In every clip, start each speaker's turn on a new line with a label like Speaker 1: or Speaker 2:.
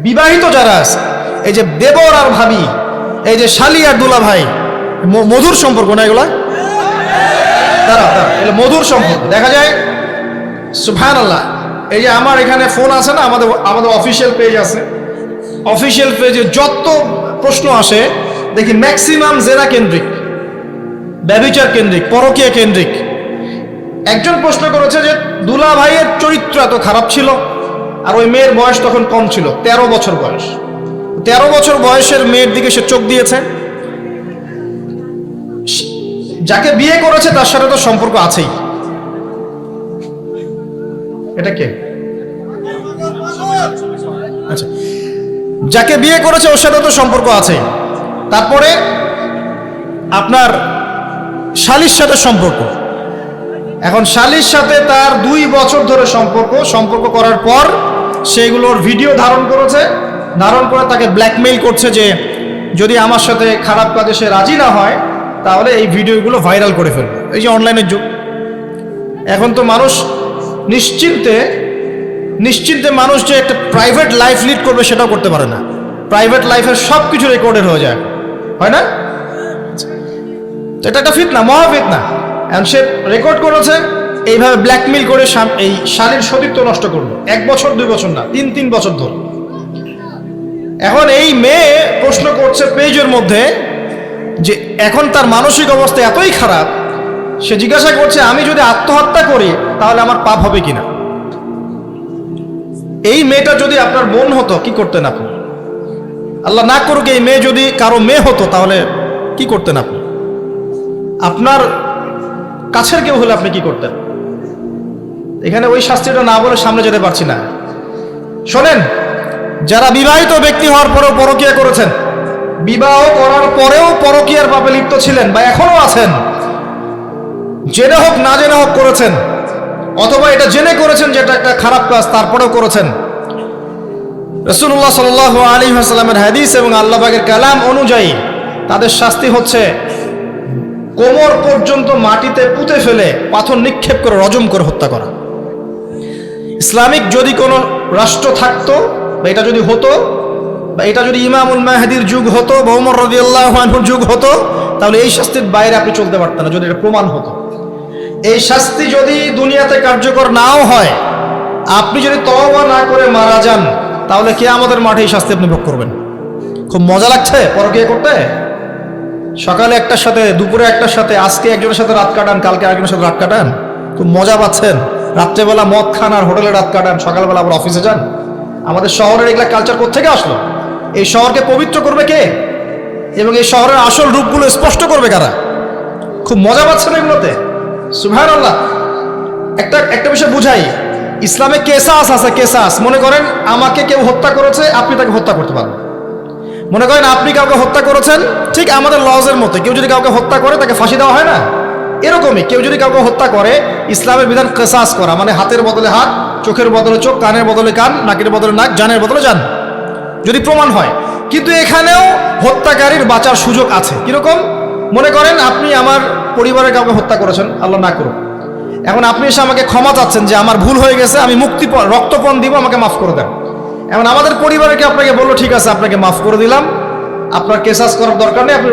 Speaker 1: বিবাহিত যারা আছে, এই যে দেবর আর ভাবি, এই যে শালি আর দুলা ভাই, মধুর সম্পর্ক না এগুলা? এগুলো মধুর সম্পর্ক দেখা যায়। সুবহানাল্লাহ। এই যে আমার এখানে ফোন আছে না, আমাদের অফিসিয়াল পেজ আছে, অফিসিয়াল পেজে যত প্রশ্ন আসে দেখি ম্যাক্সিমাম জেনা কেন্দ্রিক, ব্যভিচার কেন্দ্রিক, পরকীয়া কেন্দ্রিক। একজন প্রশ্ন করেছে যে দুলা ভাইয়ের চরিত্র এত খারাপ ছিল, আর ওই মেয়ের বয়স তখন কম ছিল, 13 বছর বয়স। 13 বছর বয়সের মেয়ের দিকে সে চোখ দিয়েছে। যাকে বিয়ে করেছে তার সাথে তো সম্পর্ক আছেই। এটা কে? আচ্ছা, যাকে বিয়ে করেছে ওর সাথে তো সম্পর্ক আছেই। তারপরে আপনার শালির সাথে সম্পর্ক। এখন শালির সাথে তার 2 বছর ধরে সম্পর্ক করার পর সেগুলোর ভিডিও ধারণ করেছে, ধারণ করে তাকে ব্ল্যাকমেইল করছে যে যদি আমার সাথে খারাপ কাজে সে রাজি না হয় তাহলে এই ভিডিওগুলো ভাইরাল করে ফেলবে। এই যে অনলাইনের যুগ, এখন তো মানুষ নিশ্চিন্তে মানুষ যে একটা প্রাইভেট লাইফ লিড করবে সেটাও করতে পারে না। প্রাইভেট লাইফের সব কিছু রেকর্ডেড হয়ে যায়, হয় না? এটা একটা ফিতনা, মহা ফিতনা। এখন সে রেকর্ড করেছে, এইভাবে ব্ল্যাকমেইল করে এই শালীর সতীত্ব নষ্ট করলো। 1 বছর 2 বছর না, 3 বছর ধরে। এখন এই মেয়ে প্রশ্ন করছে পেজের মধ্যে যে এখন তার মানসিক অবস্থা এতই খারাপ, সে জিজ্ঞাসা করছে আমি যদি আত্মহত্যা করি তাহলে আমার পাপ হবে কিনা। এই মেয়েটা যদি আপনার বোন হতো কি করতেন আপনি? আল্লাহ না করুক এই মেয়ে যদি কারো মেয়ে হতো তাহলে কি করতেন আপনি? আপনার কাছের কেউ হলে আপনি কি করতেন? এখানে ওই শাস্তিটা না বলে সামনে যেতে পারছি না। শোনেন, যারা বিবাহিত ব্যক্তি হওয়ার পরেও পরকীয়া করেছেন, বিবাহ করার পরেও পরকীয়ার পাপে লিপ্ত ছিলেন বা এখনো আছেন, জেনে হোক না জেনে হোক করেছেন, অথবা এটা জেনে করেছেন যেটা একটা খারাপ কাজ তারপরেও করেছেন, রাসূলুল্লাহ সাল্লাল্লাহু আলাইহি ওয়াসাল্লামের হাদিস এবং আল্লাহ পাকের কালাম অনুযায়ী তাদের শাস্তি হচ্ছে কোমর পর্যন্ত মাটিতে পুঁতে ফেলে পাথর নিক্ষেপ করে রজম করে হত্যা করা। ইসলামিক যদি কোনো রাষ্ট্র থাকতো বা এটা যদি হতো, বা এটা যদি ইমামুল মাহদির যুগ হতো বা ওমর রাদিয়াল্লাহু আনহুর যুগ হতো, তাহলে এই শাস্তির বাইরে আপনি চলতে পারতেন না যদি এটা প্রমাণ হতো। এই শাস্তি যদি দুনিয়াতে কার্যকর নাও হয়, আপনি যদি তওবা না করে মারা যান তাহলে কিয়ামতের মাঠে এই শাস্তি আপনি ভোগ করবেন। খুব মজা লাগছে পরকীয়া করতে? সকালে একটার সাথে, দুপুরে একটার সাথে, আজকে একজনের সাথে রাত কাটান, কালকে আরেকজনের সাথে রাত কাটান, খুব মজা পাচ্ছেন। রাত্রেবেলা মদ খান আর হোটেলে রাত কাটান, সকালবেলা আবার অফিসে যান। আমাদের শহরের এগুলা কালচার কোত্থেকে আসলো? এই শহরকে পবিত্র করবে কে এবং এই শহরের আসল রূপগুলো স্পষ্ট করবে কারা? খুব মজা পাচ্ছেন এগুলোতে। সুবহানাল্লাহ। একটা বিষয় বুঝাই, ইসলামে কেসাস আছে, কেসাস। মনে করেন আমাকে কেউ হত্যা করেছে, আপনি তাকে হত্যা করতে পারবেন। মনে করেন আপনি কাউকে হত্যা করেছেন, ঠিক আমাদের লজের মতো কেউ যদি কাউকে হত্যা করে তাকে ফাঁসি দেওয়া হয় না, এরকমই কেউ যদি কাউকে হত্যা করে ইসলামের বিধান কেসাস করা, মানে হাতের বদলে হাত, চোখের বদলে চোখ, কানের বদলে কান, নাকের বদলে নাক, জানের বদলে জান, যদি প্রমাণ হয়। কিন্তু এখানেও হত্যাকারীর বাঁচার সুযোগ আছে। কিরকম? মনে করেন আপনি আমার পরিবারের কাউকে হত্যা করেছেন, আল্লাহ না করুক। এখন আপনি এসে আমাকে ক্ষমা চাচ্ছেন যে আমার ভুল হয়ে গেছে, আমি রক্তপণ দিব, আমাকে মাফ করে দেন। এখন আমাদের পরিবারকে আপনাকে বললো ঠিক আছে আপনাকে মাফ করে দিলাম, আপনার কেসাস করার দরকার নেই, আপনি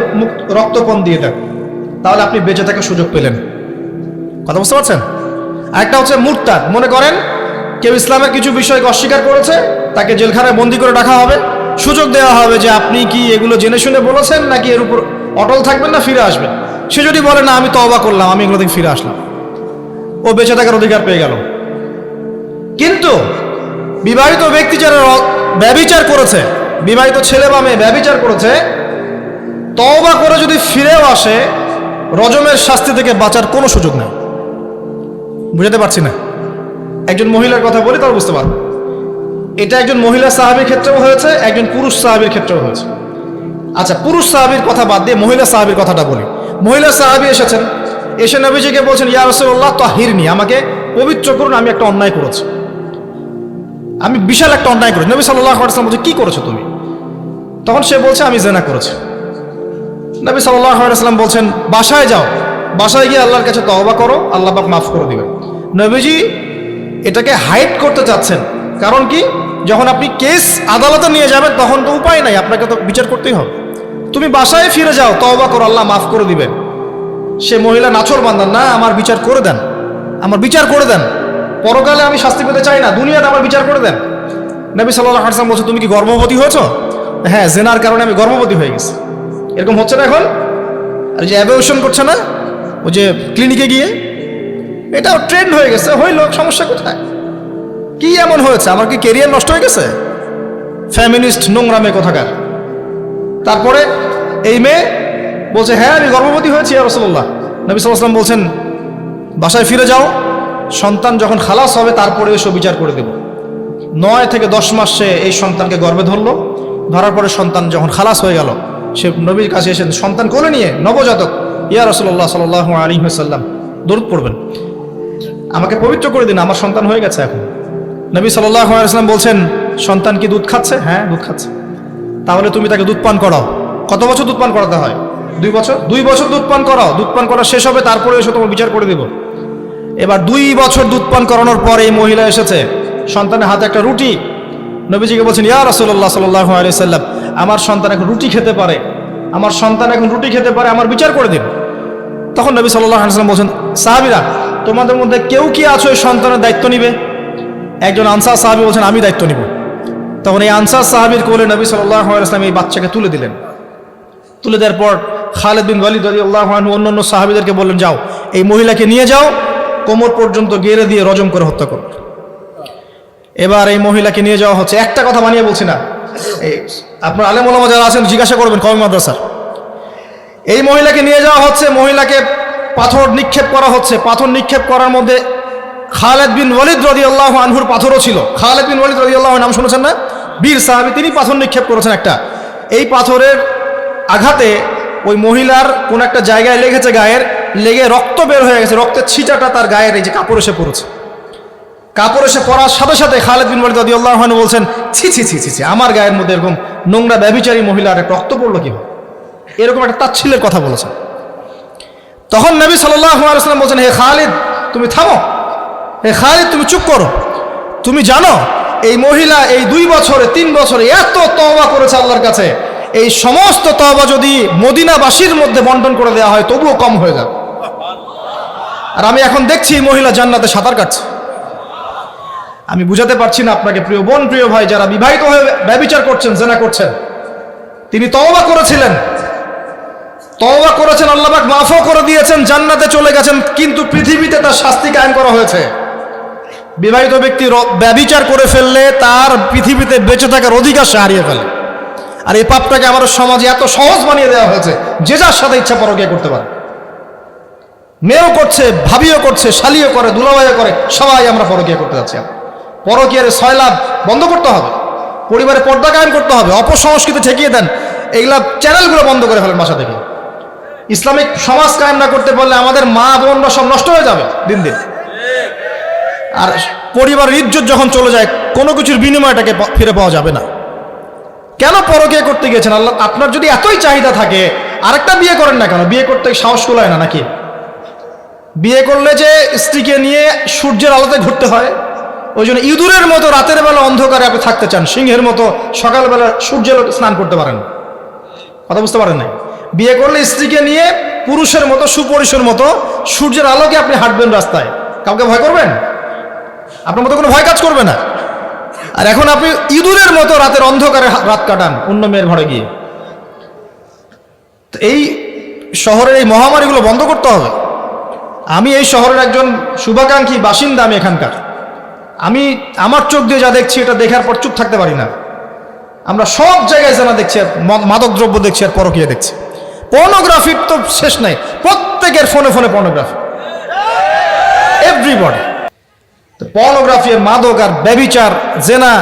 Speaker 1: রক্তপণ দিয়ে দেন, তাহলে আপনি বেঁচে থাকার সুযোগ পেলেন। কথা বুঝতে পারছেন? আরেকটা হচ্ছে মুরতাদ। মনে করেন কেউ ইসলামের কিছু বিষয়কে অস্বীকার করেছে, তাকে জেলখানায় বন্দি করে রাখা হবে, সুযোগ দেওয়া হবে যে আপনি কি এগুলো জেনে শুনে বলেছেন নাকি এর উপর অটল থাকবেন না ফিরে আসবেন। সে যদি বলে না আমি তওবা করলাম, আমি এগুলো থেকে ফিরে আসলাম, ও বেঁচে থাকার অধিকার পেয়ে গেল। কিন্তু বিবাহিত ব্যক্তি যারা ব্যভিচার করেছে, বিবাহিত ছেলে বা মেয়ে ব্যভিচার করেছে, তওবা করে যদি ফিরেও আসে, রজমের শাস্তি থেকে বাঁচার কোনো সুযোগ নেই। বুঝাতে পারছি না? একজন মহিলার কথা বলি তাহলে বুঝতে পারবে। এটা একজন মহিলা সাহাবীর ক্ষেত্রেও হয়েছে, একজন পুরুষ সাহাবীর ক্ষেত্রেও হয়েছে। আচ্ছা, পুরুষ সাহাবীর কথা বাদ দিয়ে মহিলা সাহাবীর কথাটা বলি। মহিলা সাহাবী এসেছেন, এসে নবীজিকে বলছেন ইয়া রাসূলুল্লাহ তাহিরনি, আমাকে পবিত্র করুন, আমি একটা অন্যায় করেছি, আমি বিশাল একটা অন্যায় করেছি। নবী সাল্লাল্লাহু আলাইহি ওয়াসাল্লাম বলছে কি করেছো তুমি? তখন সে বলছে আমি জিনা করেছি। নবী সাল্লাল্লাহু আলাইহি ওয়াসাল্লাম বলছেন বাসায় যাও, বাসায় গিয়ে আল্লাহর কাছে তওবা করো, আল্লাহ পাক মাফ করে দিবেন। নবীজি এটাকে হাইড করতে চাচ্ছেন, কারণ কি? যখন আপনি কেস আদালতে নিয়ে যাবেন তখন তো উপায় নাই, আপনাকে তো বিচার করতেই হবে। তুমি বাসায় ফিরে যাও, তওবা করো, আল্লাহ মাফ করে দিবেন। সে মহিলা নাছোড়বান্দা, না আমার বিচার করে দেন, আমার বিচার করে দেন, পরকালে আমি শাস্তি পেতে চাই না, দুনিয়াতে আমার বিচার করে দেন। নবী সাল্লাল্লাহু আলাইহি ওয়াসাল্লাম বলছে, তুমি কি গর্ভবতী হয়েছো? হ্যাঁ, জেনার কারণে আমি গর্ভবতী হয়ে গেছি। এরকম হচ্ছে না এখন? আর যে অ্যাবর্শন করছে না ওই যে ক্লিনিকে গিয়ে, এটাও ট্রেন্ড হয়ে গেছে। হইল, সমস্যা কোথায়? কি এমন হয়েছে? আমার কি কেরিয়ার নষ্ট হয়ে গেছে? ফ্যামিনিস্ট নোংরামে কোথাকার। তারপরে এই মেয়ে বলছে, হ্যাঁ আমি গর্ভবতী হয়েছি ইয়া রাসূলুল্লাহ। নবী সাল্লাল্লাহু আলাইহি ওয়াসাল্লাম বলছেন, বাসায় ফিরে যাও, সন্তান যখন খালাস হবে তারপরে এসো, বিচার করে দেব। 9 থেকে 10 মাস সে এই সন্তানকে গর্ভে ধরলো। ধরার পরে সন্তান যখন খালাস হয়ে গেল, সে নবীর কাছে এসে সন্তান কোলে নিয়ে, নবজাতক, ইয়া রাসূলুল্লাহ সাল্লাল্লাহু আলাইহি ওয়াসাল্লাম দরুদ পড়বেন, আমাকে পবিত্র করে দিন, আমার সন্তান হয়ে গেছে এখন। নবী সাল্লাল্লাহু আলাইহি ওয়াসাল্লাম বলছেন, সন্তান কি দুধ খাচ্ছে? হ্যাঁ দুধ খাচ্ছে। তাহলে তুমি তাকে দুধ পান করাও। কত বছর দুধ পান করাতে হয়? 2 বছর। 2 বছর দুধ পান করাও, দুধ পান করা শেষ হবে তারপরে এসে তোমার বিচার করে দেব। এবার 2 বছর দুধ পান করানোর পরে এই মহিলা এসেছে, সন্তানের হাতে একটা রুটি। নবীজিকে বলছেন, ইয়া রাসূলুল্লাহ সাল্লাল্লাহু আলাইহি ওয়াসাল্লাম, আমার সন্তান এখন রুটি খেতে পারে, আমার সন্তান এখন রুটি খেতে পারে, আমার বিচার করে দিন। তখন নবী সাল্লাল্লাহু আলাইহি ওয়াসাল্লাম বলছেন, সাহাবীরা তোমাদের মধ্যে কেউ কি আছো এই সন্তানের দায়িত্ব নিবে? একজন আনসার সাহাবী বলছেন, আমি দায়িত্ব নিব। তখন এই আনসার সাহাবীর কোলে নবী সাল্লাল্লাহু আলাইহি ওয়াসাল্লাম এই বাচ্চাকে তুলে দিলেন। তুলে দেওয়ার পর খালিদ বিন ওয়ালিদ রাদিয়াল্লাহু আনহু অন্যান্য সাহাবীদেরকে বললেন, যাও এই মহিলাকে নিয়ে যাও, কোমর পর্যন্ত গেড়ে দিয়ে রজম করে হত্যা করো। এবার এই মহিলাকে নিয়ে যাওয়া হচ্ছে। একটা কথা বানিয়ে বলছি না, এই আপনার আলেম ওলামা যারা আছেন জিজ্ঞাসা করবেন কওমি মাদ্রাসার। এই মহিলাকে নিয়ে যাওয়া হচ্ছে, মহিলাকে পাথর নিক্ষেপ করা হচ্ছে। পাথর নিক্ষেপ করার মধ্যে খালিদ বিন ওয়ালিদ রাদিয়াল্লাহু আনহুর পাথরও ছিল। খালিদ বিন ওয়ালিদ রাদিয়াল্লাহু নাম শুনেছেন না? বীর সাহাবী, তিনি পাথর নিক্ষেপ করেছেন একটা। এই পাথরের আঘাতে ওই মহিলার কোন একটা জায়গায় লেগেছে, গায়ের লেগে রক্ত বের হয়ে গেছে। রক্তের ছিটাটা তার গায়ের এই যে কাপড় এসে পড়েছে। কাপড় এসে পড়ার সাথে সাথে খালিদ বিন ওয়ালিদ রাদিয়াল্লাহু আনহু বলছেন, ছি ছি ছি ছি ছি, আমার গায়ের মধ্যে এরকম নোংরা ব্যভিচারী মহিলার রক্ত পড়লো কি? এরকম একটা তাচ্ছিল্যের কথা বলেছেন। তখন নবী সাল্লাল্লাহু আলাইহি ওয়াসাল্লাম বলছেন, হে খালিদ তুমি থামো, হে খালিদ তুমি চুপ করো। তুমি জানো এই মহিলা এই 2 বছরে 3 বছরে এত তওবা করেছে আল্লাহর কাছে, এই সমস্ত তওবা যদি মদিনাবাসীর মধ্যে বন্টন করে দেওয়া হয় তবুও কম হয়ে যাবে। আর আমি এখন দেখছি এই মহিলা জান্নাতে সাঁতার কাটছে। আমি বুঝাতে পারছি না আপনাকে প্রিয় বোন, প্রিয় ভাই, যারা বিবাহিত হয়ে ব্যভিচার করছেন, জিনা করছেন, তিনি তওবা করেছিলেন, তওবা করেছেন, আল্লাহ পাক মাফও করে দিয়েছেন, জান্নাতে চলে গেছেন, কিন্তু পৃথিবীতে তার শাস্তি কায়েম করা হয়েছে। বিবাহিত ব্যক্তি ব্যভিচার করে ফেললে তার পৃথিবীতে বেঁচে থাকার অধিকার সে হারিয়ে ফেলে। আর এই পাপটাকে আমাদের সমাজে এত সহজ বানিয়ে দেওয়া হয়েছে, যে যার সাথে ইচ্ছা পরকীয়া করতে পারে। মেয়েও করছে, ভাবিও করছে, শালিও করে, দুলাভাইও করে, সবাই আমরা পরকীয়া করতে যাচ্ছি। পরকীয়ার 6 লাভ বন্ধ করতে হবে, পরিবারে পর্দা কায়েম করতে হবে, অপসংস্কৃতি ঠেকিয়ে দেন, এইগুলা চ্যানেলগুলো বন্ধ করে ফেলেন বাসা থেকে। ইসলামিক সমাজ কায়েম না করতে পারলে আমাদের মা বোনরা সব নষ্ট হয়ে যাবে দিন দিন। আর পরিবারের ইজ্জত যখন চলে যায়, কোনো কিছুর বিনিময়টাকে ফিরে পাওয়া যাবে না। কেন পরকীয়া করতে গিয়েছেন? আল্লাহ, আপনার যদি এতই চাহিদা থাকে আরেকটা বিয়ে করেন না কেন? বিয়ে করতে সাহস কুলায় না নাকি? বিয়ে করলে যে স্ত্রীকে নিয়ে সূর্যের আলোতে ঘুরতে হয়, ওই জন্য ইঁদুরের মতো রাতের বেলা অন্ধকারে আপনি থাকতে চান, সিংহের মতো সকালবেলা সূর্যের স্নান করতে পারেন। কথা বুঝতে পারেন না? বিয়ে করলে স্ত্রীকে নিয়ে পুরুষের মতো, সুপুরুষের মতো সূর্যের আলোকে আপনি হাঁটবেন রাস্তায়, কাউকে ভয় করবেন? আপনার মতো কোনো ভয় কাজ করবে না। আর এখন আপনি ইঁদুরের মতো রাতের অন্ধকারে রাত কাটান অন্য মেয়ের ঘরে গিয়ে। এই শহরের এই মহামারীগুলো বন্ধ করতে হবে। আমি এই শহরের একজন শুভাকাঙ্ক্ষী বাসিন্দা, আমি এখানকার। আমি আমার চোখ দিয়ে যা দেখছি, এটা দেখার পর চুপ থাকতে পারি না। আমরা সব জায়গায় জানা দেখছি, মাদকদ্রব্য দেখছি, আর পরকীয়া দেখছি। পর্নোগ্রাফির তো শেষ নাই, প্রত্যেকের ফোনে ফোনে পর্নোগ্রাফি, এভরিবডি। পর্নোগ্রাফি, মাদক আর ব্যভিচার, জেনা,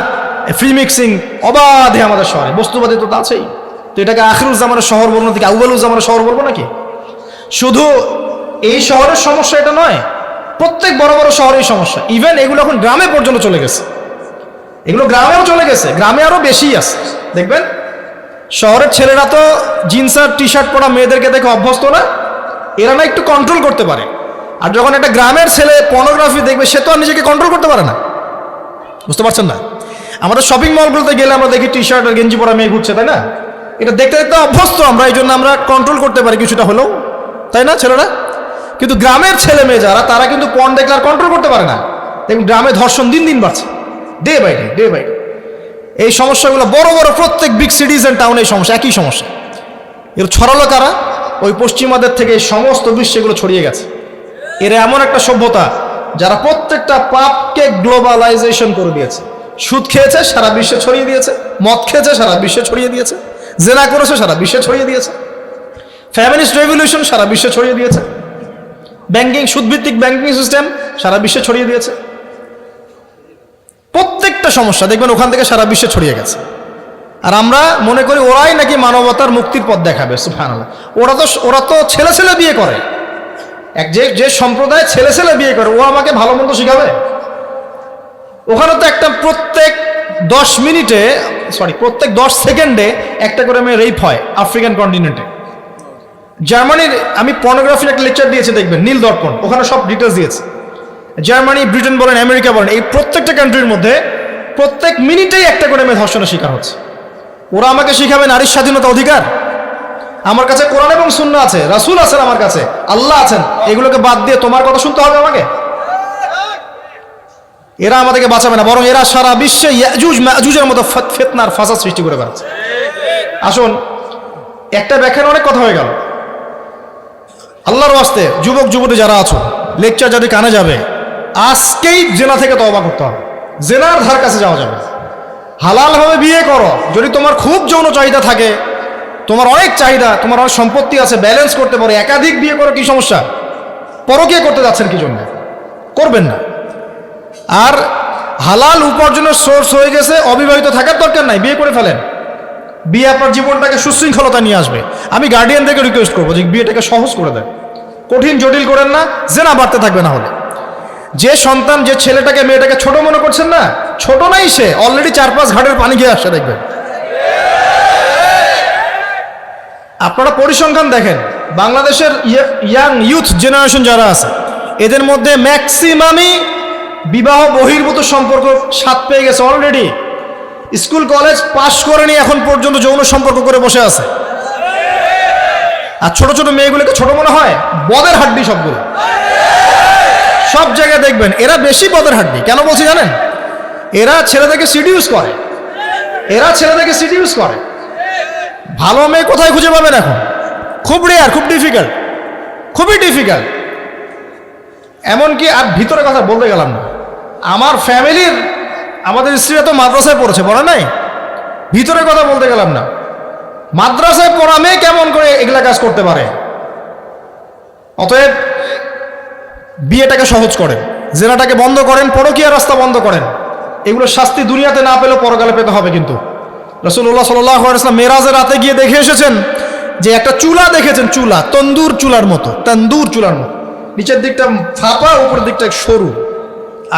Speaker 1: ফ্রি মিক্সিং অবাধে আমাদের শহরে। বস্তুবাদী তো আছেই। তো এটাকে আখিরুল জামানের শহর বলবো নাকি আউয়ালুল জামানের শহর বলবো নাকি? শুধু এই শহরের সমস্যা এটা নয়, প্রত্যেক বড় বড় শহরেই সমস্যা। ইভেন এগুলো এখন গ্রামে পর্যন্ত চলে গেছে, এগুলো গ্রামেও চলে গেছে, গ্রামে আরো বেশি আছে। দেখবেন শহরের ছেলেরা তো জিন্স আর টি শার্ট পরা মেয়েদেরকে দেখে অভ্যস্ত না, এরা না একটু কন্ট্রোল করতে পারে। আর যখন একটা গ্রামের ছেলে পর্নোগ্রাফি দেখবে, সে তো আর নিজেকে কন্ট্রোল করতে পারে না। বুঝতে পারছেন না? আমাদের শপিং মলগুলোতে গেলে আমরা দেখি টি শার্ট আর গেঞ্জি পরা মেয়ে ঘুরছে, তাই না? এটা দেখতে দেখতে অভ্যস্ত আমরা, এই জন্য আমরা কন্ট্রোল করতে পারি কিছুটা হলেও, তাই না ছেলেরা? কিন্তু গ্রামের ছেলে মেয়ে যারা, তারা কিন্তু পর্ন দেখলে আর কন্ট্রোল করতে পারে না। দেখুন গ্রামে ধর্ষণ দিন দিন বাড়ছে, ডে বাই ডে। এই সমস্যাগুলো বড় বড় প্রত্যেক বিগ সিটিজ এন্ড টাউনে এই সমস্যা, একই সমস্যা। এর ছড়ালো কারা? ওই পশ্চিমাদের থেকে এই সমস্ত বিশ্বে এগুলো ছড়িয়ে গেছে। এরা এমন একটা সভ্যতা যারা প্রত্যেকটা পাপকে গ্লোবালাইজেশন করে দিয়েছে। সুদ খেয়েছে, সারা বিশ্বে ছড়িয়ে দিয়েছে। মদ খেয়েছে, সারা বিশ্বে ছড়িয়ে দিয়েছে। জেনা করেছে, সারা বিশ্বে ছড়িয়ে দিয়েছে। ফ্যামিলিস্ট রেভলিউশন সারা বিশ্বে ছড়িয়ে দিয়েছে। ব্যাংকিং, সুদভিত্তিক ব্যাংকিং সিস্টেম সারা বিশ্বে ছড়িয়ে দিয়েছে। প্রত্যেকটা সমস্যা দেখবেন ওখান থেকে সারা বিশ্বে ছড়িয়ে গেছে। আর আমরা মনে করি ওরাই নাকি মানবতার মুক্তির পথ দেখাবে। সুবহানাল্লাহ। ওরা তো ছেলে ছেলে বিয়ে করে। যে সম্প্রদায় ছেলে ছেলে বিয়ে করে, ও আমাকে ভালো মন্দ শিখাবে? ওখানে তো একটা প্রত্যেক 10 সেকেন্ডে একটা করে মেয়ে রেপ হয় আফ্রিকান কন্টিনেন্টে। জার্মানির, আমি পর্নোগ্রাফির একটা লেকচার দিয়েছি, দেখবেন নীল দর্পণ, ওখানে সব ডিটেলস দিয়েছে। জার্মানি, ব্রিটেন বলেন, আমেরিকা বলেন, এই প্রত্যেকটা কান্ট্রির মধ্যে প্রত্যেক মিনিটেই একটা করে মেয়ে ধর্ষণের শিকার হচ্ছে। ওরা আমাকে শিখাবে নারীর স্বাধীনতা অধিকার? আমার কাছে কোরআন এবং সুন্নাহ আছে, রাসূল আছেন, আমার কাছে আল্লাহ আছেন। এগুলোকে বাদ দিয়ে তোমার কথা শুনতে হবে আমাকে? এরা আমাদেরকে বাঁচাবে না, বরং এরা সারা বিশ্বে ইয়াজুজ মাজুজের মতো ফিতনার ফাসাদ সৃষ্টি করে বেড়াচ্ছে। আসুন, একটা ব্যাখ্যার অনেক কথা হয়ে গেল। আল্লাহর ওয়াস্তে যুবক যুবতী যারা আছো, লেকচার যদি কানে যাবে, আজকেই জেনা থেকে তওবা করতে হবে। জেনার ধার কাছে যাওয়া যাবে। হালালভাবে বিয়ে করো। যদি তোমার খুব যৌন চাহিদা থাকে, তোমার অনেক চাহিদা, তোমার অনেক সম্পত্তি আছে, ব্যালেন্স করতে পারো, একাধিক বিয়ে করো, কি সমস্যা? পরকীয়া করতে যাচ্ছেন কি জন্য? করবেন না। আর হালাল উপার্জনের সোর্স হয়ে গেছে, অবিবাহিত থাকার দরকার নাই, বিয়ে করে ফেলেন। বিয়ে আপনার জীবনটাকে সুশৃঙ্খলতা নিয়ে আসবে। আমি গার্ডিয়ানদেরকে রিকোয়েস্ট করবো যে বিয়েটাকে সহজ করে দেন, কঠিন জটিল করেন না, জেনা বাড়তে থাকবে। না হলে যে সন্তান, যে ছেলেটাকে মেয়েটাকে ছোট মনে করছেন না, ছোট নাই, সে অলরেডি 4-5 ঘাটের পানি খেয়ে আসছে, দেখবেন। আপনারা পরিসংখ্যান দেখেন, বাংলাদেশের ইয়াং ইউথ জেনারেশন যারা আছে, এদের মধ্যে ম্যাক্সিমামই বিবাহ বহির্ভূত সম্পর্ক স্বাদ পেয়ে গেছে অলরেডি। স্কুল কলেজ পাশ করেনি, এখন পর্যন্ত যৌন সম্পর্ক করে বসে আছে। আর ছোট ছোট মেয়েগুলোকে ছোট মনে হয়, বদের হাড্ডি সবগুলো। সব জায়গায় দেখবেন এরা বেশি বদের হাড্ডি। কেন বলছি জানেন? এরা ছেলেদেরকে সিডিউস করে। ভালো মেয়ে কোথায় খুঁজে পাবেন এখন? খুব রেয়ার, খুবই ডিফিকাল্ট। এমনকি আর ভিতরে কথা বলতে গেলাম না, আমার ফ্যামিলির, আমাদের স্ত্রীরা তো মাদ্রাসায় পড়েছে, পড়ে নাই? ভিতরে কথা বলতে গেলাম না, মাদ্রাসায় পড়া মেয়ে কেমন করে এগুলা কাজ করতে পারে? অতএব বিয়েটাকে সহজ করেন, জেনাটাকে বন্ধ করেন, পরকীয়ার রাস্তা বন্ধ করেন। এগুলোর শাস্তি দুনিয়াতে না পেলেও পরকালে পেতে হবে। কিন্তু রাসূলুল্লাহ সাল্লাল্লাহু আলাইহি ওয়াসাল্লাম মেরাজের রাতে গিয়ে দেখে এসেছেন যে একটা চুলা দেখেছেন, চুলা তন্দুর চুলার মতো, নিচের দিকটা ফাঁপা, উপরের দিকটা সরু,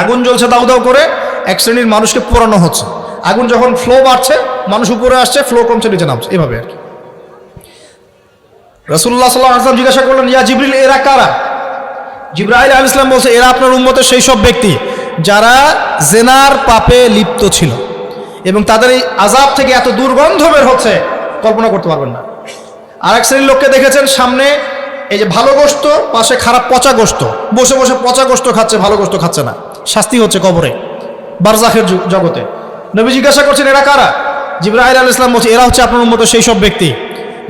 Speaker 1: আগুন জ্বলছে দাউ দাউ করে, এক শ্রেণীর মানুষকে পোড়ানো হচ্ছে। আগুন যখন ফ্লো বাড়ছে, মানুষ উপরে আসছে, ফ্লো কমছে, নিচে নামছে, এভাবে আর কি। রাসূলুল্লাহ সাল্লাল্লাহু আলাইহি ওয়াসাল্লাম জিজ্ঞাসা করলেন, ইয়া জিবরিল, এরা কারা? জিবরাইল আলাইহিস সালাম বলছে, এরা আপনার উম্মতের সেই সব ব্যক্তি যারা জেনার পাপে লিপ্ত ছিল, এবং তাদের এই আযাব থেকে এত দুর্গন্ধ বের হচ্ছে কল্পনা করতে পারবেন না। আর এক শ্রেণীর লোককে দেখেছেন, সামনে এই যে ভালো গোশত, পাশে খারাপ পচা গোশত, বসে বসে পচা গোশত খাচ্ছে, ভালো গোশত খাচ্ছে না। শাস্তি হচ্ছে কবরে, বারজাখের জগতে। নবী জিজ্ঞাসা করছেন, এরা কারা? জিবরাইল আলাইহিস সালাম বলছে, এরা হচ্ছে আপনার উম্মতের সেই সব ব্যক্তি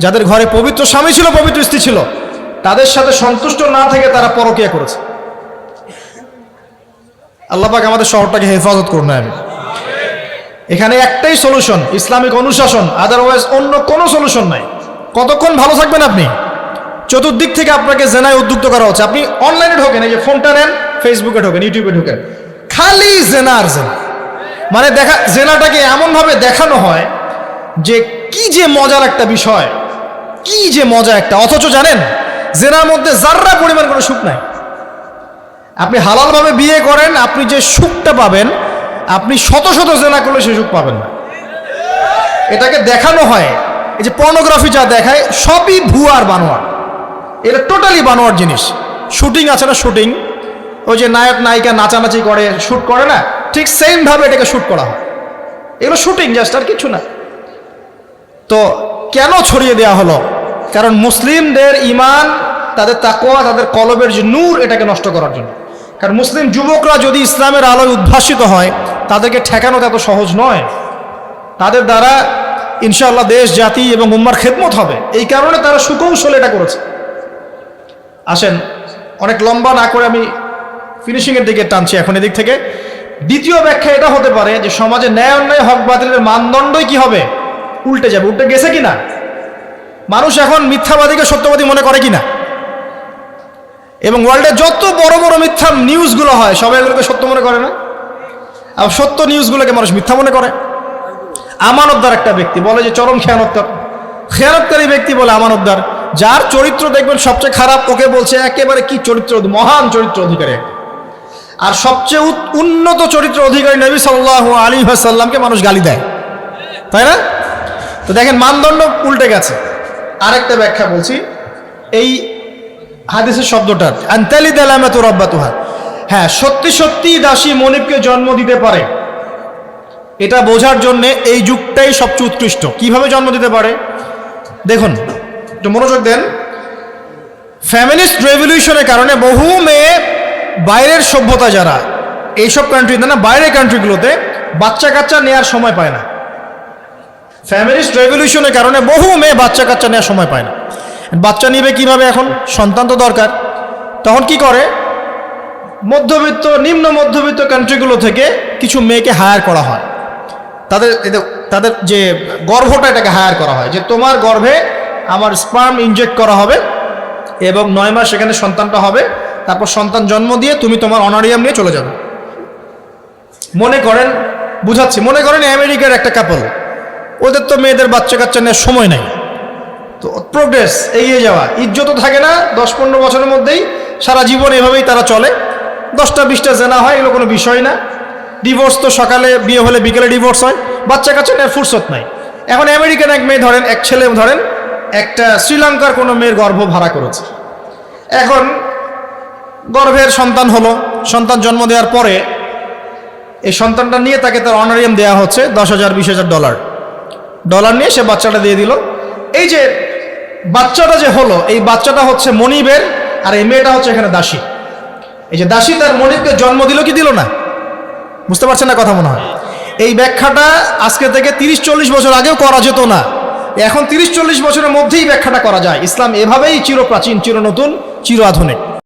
Speaker 1: যাদের ঘরে পবিত্র স্বামী ছিল, পবিত্র স্ত্রী ছিল, তাদের সাথে সন্তুষ্ট না থেকে তারা পরকীয়া করেছে। আল্লাহ পাক আমাদের শহরটাকে হেফাজত করুন। আমি এখানে একটাই সলিউশন, ইসলামিক অনুশাসন, আদারওয়াইজ অন্য কোনো সলিউশন নাই। কতক্ষণ ভালো থাকবেন আপনি? চতুর্দিক থেকে আপনাকে জেনায় উদ্যুক্ত করা হচ্ছে। আপনি অনলাইনে ঢোকেন, এই যে ফোনটা নেন, ফেসবুকে ঢোকেন, ইউটিউবে ঢোকেন, খালি জেনা আর জেনা। মানে জেনাটাকে এমনভাবে দেখানো হয় যে কি যে মজার একটা বিষয়, কি যে মজা একটা। অথচ জানেন, জেনার মধ্যে যার্রা পরিমাণ কোনো সুখ নাই। আপনি হালালভাবে বিয়ে করেন, আপনি যে সুখটা পাবেন, আপনি শত শত জেনা করলে সে সুখ পাবেন না। এটাকে দেখানো হয়, এই যে পর্নোগ্রাফি যা দেখায়, সবই ভুয়ার বানোয়ার। এটা টোটালি বানোয়ার জিনিস। শুটিং আছে না, শুটিং, ওই যে নায়ক নায়িকা নাচানাচি করে, শ্যুট করে না, ঠিক সেম ভাবে এটাকে শ্যুট করা হয়। এগুলো শুটিং জাস্ট, আর কিছু না। তো কেন ছড়িয়ে দেওয়া হলো? কারণ মুসলিমদের ঈমান, তাদের তাকওয়া, তাদের কলবের যে নূর, এটাকে নষ্ট করার জন্য। কারণ মুসলিম যুবকরা যদি ইসলামের আলোয় উদ্ভাসিত হয়, তাদেরকে ঠেকানো এত সহজ নয়। তাদের দ্বারা ইনশাআল্লাহ দেশ, জাতি এবং উম্মার খেদমত হবে। এই কারণে তারা সুকৌশলে এটা করেছে। আসেন, অনেক লম্বা না করে আমি ফিনিশিংয়ের দিকে টানছি এখন এদিক থেকে। দ্বিতীয় ব্যাখ্যা এটা হতে পারে যে সমাজে ন্যায় অন্যায়, হক বাতিলের মানদণ্ডই কি হবে? উল্টে যাবে। উল্টে গেছে কিনা? মানুষ এখন মিথ্যাবাদীকে সত্যবাদী মনে করে কিনা? এবং ওয়ার্ল্ডে যত বড় বড় মিথ্যা নিউজগুলো হয়, সবাই এগুলোকে সত্য মনে করে না? আর সত্য নিউজগুলোকে মানুষ মিথ্যা মনে করে। আমানতদার একটা ব্যক্তি বলে যে চরম খেয়ানতকারী ব্যক্তি বলে আমানতদার। যার চরিত্র দেখবেন সবচেয়ে খারাপ, ওকে বলছে একেবারে কি চরিত্র, মহান চরিত্র অধিকারী। আর সবচেয়ে উন্নত চরিত্র অধিকারী নবী সাল্লাল্লাহু আলাইহি ওয়াসাল্লামকে মানুষ গালি দেয়, তাই না? তো দেখেন, মানদণ্ড উল্টে গেছে। আরেকটা ব্যাখ্যা বলছি এই হাদিসের শব্দটার, আনতালিদ আলামাতু রাব্বাতুহা। হ্যাঁ, সত্যি সত্যি দাসী মনিবকে জন্ম দিতে পারে, এটা বোঝার জন্য এই যুগটাই সবচেয়ে উৎকৃষ্ট। কিভাবে জন্ম দিতে পারে দেখুন, একটু মনোযোগ দেন। ফ্যামিলিস্ট রেভলিউশনের কারণে বহু মেয়ে বাইরের সভ্যতা, যারা এইসব কান্ট্রিতে না, বাইরের কান্ট্রিগুলোতে বাচ্চা কাচ্চা নেওয়ার সময় পায় না। ফ্যামিলিস্ট রেভলিউশনের কারণে বহু মেয়ে বাচ্চা কাচ্চা নেওয়ার সময় পায় না। বাচ্চা নিবে কিভাবে? এখন সন্তান তো দরকার। তখন কি করে? মধ্যবিত্ত, নিম্ন মধ্যবিত্ত কান্ট্রিগুলো থেকে কিছু মেয়েকে হায়ার করা হয়। তাদের যে গর্ভটা, এটাকে হায়ার করা হয় যে তোমার গর্ভে আমার স্পার্ম ইনজেক্ট করা হবে এবং 9 মাস সেখানে সন্তানটা হবে। তারপর সন্তান জন্ম দিয়ে তুমি তোমার অনারিয়াম নিয়ে চলে যাবে। মনে করেন, বুঝাচ্ছি, মনে করেন আমেরিকার একটা কাপল, ওদের তো মেয়েদের বাচ্চা কাচ্চা নেওয়ার সময় নেই। তো প্রোগ্রেস, এগিয়ে যাওয়া, ইজ্জতও থাকে না। 10-15 বছরের মধ্যেই সারা জীবন এভাবেই তারা চলে। 10টা-20টা জেনা হয়, এগুলো কোনো বিষয় না। ডিভোর্স তো সকালে বিয়ে হলে বিকেলে ডিভোর্স হয়। বাচ্চা কাচ্চা নেওয়ার ফুরসত নাই। এখন আমেরিকান এক মেয়ে ধরেন, এক ছেলে ধরেন, একটা শ্রীলঙ্কার কোনো মেয়ের গর্ভ ভাড়া করেছে। এখন গর্ভের সন্তান হলো। সন্তান জন্ম দেওয়ার পরে এই সন্তানটা নিয়ে তাকে তার অনারিয়াম দেওয়া হচ্ছে $10,000-20,000 ডলার নিয়ে সে বাচ্চাটা দিয়ে দিল। এই যে বাচ্চাটা যে হলো, এই বাচ্চাটা হচ্ছে মনিবের, আর এই মেয়েটা হচ্ছে এখানে দাসী। এই যে দাসী তার মনিবকে জন্ম দিল কি দিল না? বুঝতে পারছেন না কথা মনে হয়? এই ব্যাখ্যাটা আজকে থেকে 30-40 বছর আগেও করা যেত না। এখন 30-40 বছরের মধ্যেই ব্যাখ্যাটা করা যায়। ইসলাম এভাবেই চিরপ্রাচীন, চির নতুন, চির আধুনিক।